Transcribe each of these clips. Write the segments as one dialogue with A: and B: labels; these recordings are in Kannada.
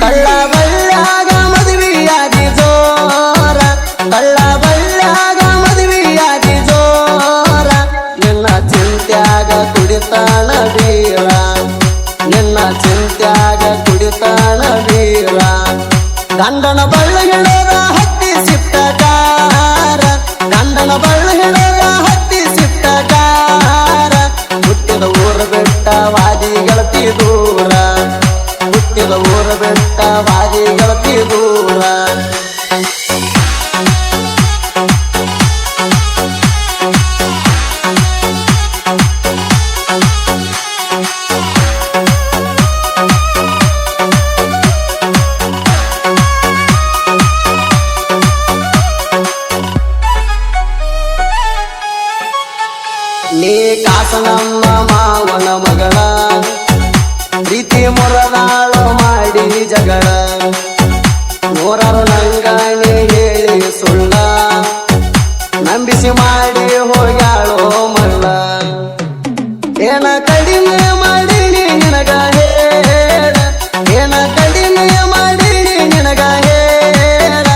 A: ಕಳ್ಳ ಬಳ್ಳ್ಯಾಗ ಮದುವೆಯಾಗಿ ಜೋರ ಕಳ್ಳ ಬಳ್ಳ್ಯಾಗ ಮದುವೆಯಾಗಿ ಜೋರ ನಿನ್ನ ಚಿಂತ್ಯಾಗ ಕುಡಿತಾನ ಬೀರ ನಿನ್ನ ಚಿಂತ್ಯಾಗ ಕುಡಿತಾನ ಬೀರ ಗಂಡನ ಬಳ್ಳ ಹಿಡದ ಹತ್ತಿ ಸಿಟ್ಟಗಾರ ಗಂಡನ ಬಳ್ಳ ಹಿಡದ ಹತ್ತಿ ಸಿಟ್ಟಗಾರ ಹುಟ್ಟಿದ ಊರ ಬೆಟ್ಟ ವಾದಿ ಗೆಳತಿ ದೂರ ಹುಟ್ಟಿದ ಊರ ಬೆಟ್ಟ ವಾದಿ ಗೆಳತಿ ದೂರ ನೀ ಕಾಸನಮ್ಮ ಮಾವನ ಮಗಳ ಪ್ರೀತಿ ಮುರದಾಳು ಮಾಡಿ ಜಗಳ ನೂರಾರು ನಂಗಾಣಿ ಹೇಳಿ ಸುಳ್ಳ ನಂಬಿಸಿ ಮಾಡಿ ಹೋಗ್ಯಾಳೋ ಮಲ್ಲ ಏನ ಕಡಿಮೆ ಮಾಡೀನಿ ನಿನಗ ಹೇಳ ಏನ ಕಡಿಮೆ ಮಾಡೀನಿ ನಿನಗ ಹೇಳ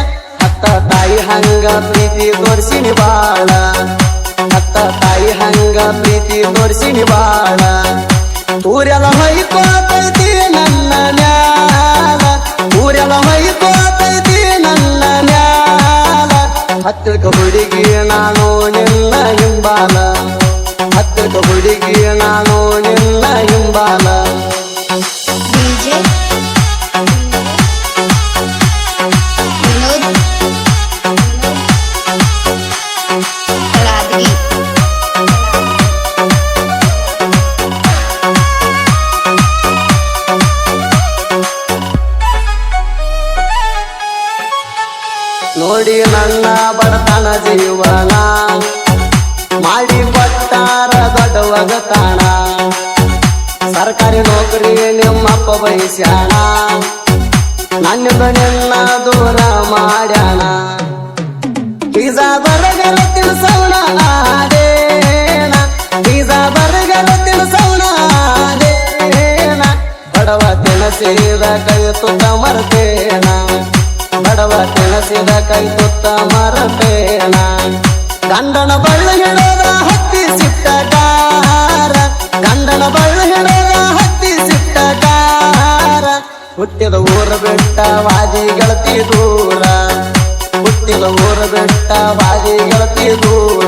A: ಅತ್ತ ತಾಯಿ ಹಂಗ ಪ್ರೀತಿ ತೋರಿಸಿನಿ ಬಾಳ ಅತ್ತ ತಾಯಿ ಹಂಗ ಪ್ರೀತಿ ತೋರಿಸಿನಿ ಬಾಳ ಊರೆಲ್ಲ ಹೊಯ್ಕೋತೈತಿ ನನ್ನ ಮ್ಯಾಲ ಊರೆಲ್ಲ ಹೊಯ್ಕೋತೈತಿ ನನ್ನ ಮ್ಯಾಲ ಹತ್ತಿರ ಹುಡುಗಿ ನಾನು ನಿನ್ನ ಹಿಂಬಾಲ ಹತ್ತಿರ ಹುಡುಗಿ ನಾನು ನಿನ್ನ ಹಿಂಬಾಲ ನೋಡಿ ನನ್ನ ಬಡತನ ಜೀವನ ಮಾಡಿ ಕೊಟ್ಟಾರ ದೊಡ್ಡ ಒಗತಾಣ ಸರ್ಕಾರಿ ನೌಕರಿ ನಿಮ್ಮಪ್ಪ ಬಯಸ್ಯಾಣ ನನ್ನಿಂದ ನಿನ್ನ ದೂರ ಮಾಡ್ಯಾಣ ಪಿಜ್ಜಾ ಬರ್ಗರ್ ತಿನ್ಸವಣ ಆದೇನ ಪಿಜ್ಜಾ ಬರ್ಗರ್ ತಿನ್ಸವಣ ಆದೇನ ಬಡವ ತಿನಸಿದ ಕೈ ತುತ್ತ ಮರ್ತೇನ ಬಡವ ತಿನಸಿದ ಕೈ ತುತ್ತ ಮರತೇನ ಗಂಡನ ಬಳ್ಳ ಹಿಡದ ಹತ್ತಿ ಸಿಟ್ಟಗಾರ ಗಂಡನ ಬಳ್ಳ ಹಿಡದ ಹತ್ತಿ ಸಿಟ್ಟಗಾರ ಹುಟ್ಟಿದ ಊರ ಬೆಟ್ಟ ವಾದಿ ಗೆಳತಿ ದೂರ ಹುಟ್ಟಿದ ಊರ ಬೆಟ್ಟ ವಾದಿ ಗೆಳತಿ ದೂರ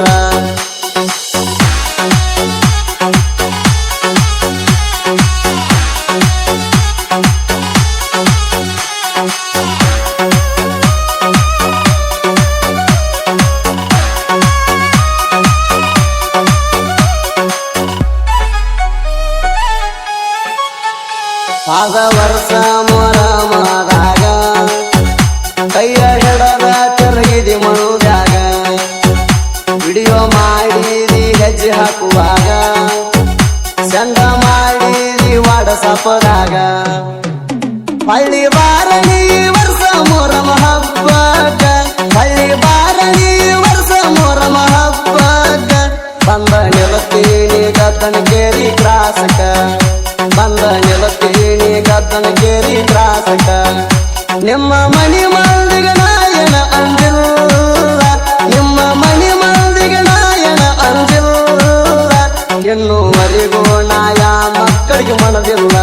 A: ಆಗ ವರ್ಷ ಮೊರ ಮಾದಾಗ ಕೈಯ ಹಿಡದ ತಿರುಗಿದಿ ಮನುದಾಗ ವಿಡಿಯೋ ಮಾಡಿದಿ ಹೆಜ್ಜೆ ಹಾಕುವಾಗ ಚಂದ ಮಾಡಿದಿ ವಾಟ್ಸಪ್ದಾಗ ಹಳ್ಳಿ ಬಾರಣಿ ವರ್ಷ ಮೊರಮ ಹಬ್ಬಕ್ಕ ಹಳ್ಳಿ ಬಾರಣಿ ವರ್ಷ ಮೊರಮ ಹಬ್ಬಕ್ಕ ಬಂದ ನಿಲತೀನಿ ಗದ್ದನಕೇರಿ ಕ್ರಾಸಕ ಬಂದ ನಿಲತೀನಿ ಗದ್ದನಕೇರಿ ಕ್ರಾಸಕ ನಿಮ್ಮ ಮನಿ ಮಂದಿಗೆ ನಾಯನ ಅಂದಿಲ್ಲ ನಿಮ್ಮ ಮನಿ ಮಂದಿಗೆ ನಾಯನ ಅಂದಿಲ್ಲ ಎನ್ನುವರೆಗೂ ನಾಯ ಮಕ್ಕಳಿಗೆ ಮನದಿಲ್ಲ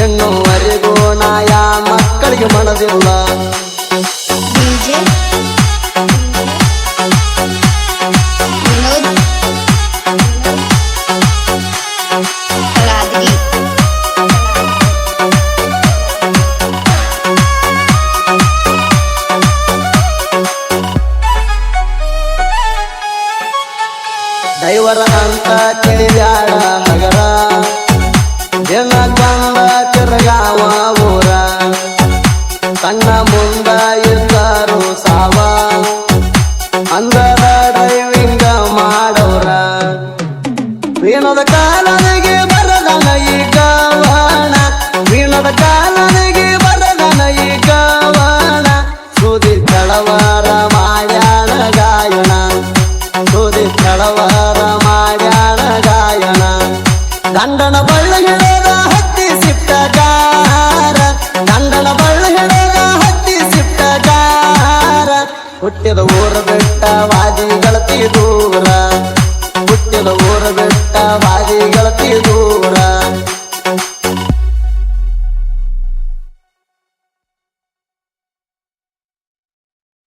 A: ಎನ್ನುವರೆಗೂ ನಾಯ ಮಕ್ಕಳಿಗೆ ಮನದಿಲ್ಲ ದೈವರ ಅಂತ ತಿಳಿಯಾಡ ಹಗರ ದಿನ ಕಂದ ತಿರುಗಾವ ಊರ ಕಣ್ಣ ಮುಂದ ಇದ್ದರು ಸಾವ ಅಂದರ ಡ್ರೈವಿಂಗ ಮಾಡವ್ರ ವೀಣದ ಕಾಲನಿಗೆ ಬರದನ ಈ ಗವಣ ವೀಣದ ಕಾಲನಿಗೆ ಬರದನ ಈ ಗವಣ ಸುದಿ ತಳವಾರ ಮಾಡ್ಯಾಣ ಗಾಯಣ ಸುದಿ ತಳವಾರ ಮಾಡ್ಯಾಣ ಗಾಯಣ ಗಂಡನ ಬಳ್ಳ ಹಿಡದ ಹತ್ತಿ ಸಿಟ್ಟಗಾರ ಗಂಡನ ಹುಟ್ಟಿದ ಊರ ಬೆಟ್ಟ ವಾದಿ ಗೆಳತಿ ದೂರ ಹುಟ್ಟಿದ ಊರ ಬೆಟ್ಟ ವಾದಿ ಗೆಳತಿ ದೂರ